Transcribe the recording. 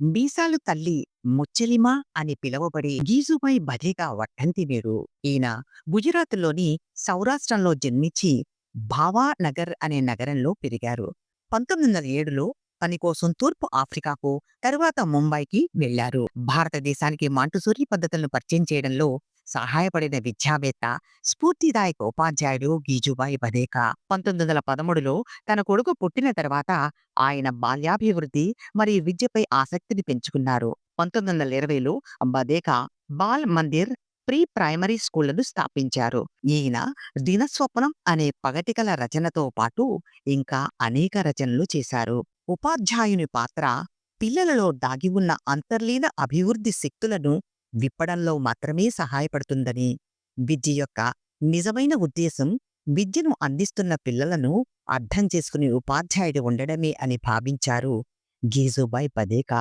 మీసాలు తల్లి ముచ్చెలిమ అని పిలువబడే గీజుబాయి బధేగా వర్ధంతి నేడు. ఈయన గుజరాత్‌లోని సౌరాష్ట్రంలో జన్మించి భావానగర్ అనే నగరంలో పెరిగారు. 1907లో పని కోసం తూర్పు ఆఫ్రికాకు, తరువాత ముంబైకి వెళ్లారు. భారతదేశానికి మాంటెసోరీ పద్ధతులను పరిచయం చేయడంలో సహాయపడిన విద్యావేత్త, స్ఫూర్తిదాయక ఉపాధ్యాయుడు గీజుబాయి బధేకా. 1913లో తన కొడుకు పుట్టిన తర్వాత ఆయన బాల్యాభివృద్ధి మరియు విద్యపై ఆసక్తిని పెంచుకున్నారు. 1920లో బధేకా బాల్ మందిర్ ప్రీ ప్రైమరీ స్కూళ్లను స్థాపించారు. ఈయన దినస్వప్నం అనే పగటికల రచనతో పాటు ఇంకా అనేక రచనలు చేశారు. ఉపాధ్యాయుని పాత్ర పిల్లలలో దాగి ఉన్న అంతర్లీన అభివృద్ధి శక్తులను విప్పడంలో మాత్రమే సహాయపడుతుందని, విద్య యొక్క నిజమైన ఉద్దేశం విద్యను అందిస్తున్న పిల్లలను అర్థం చేసుకునే ఉపాధ్యాయుడు ఉండడమే అని భావించారు గీజుబాయి బధేకా.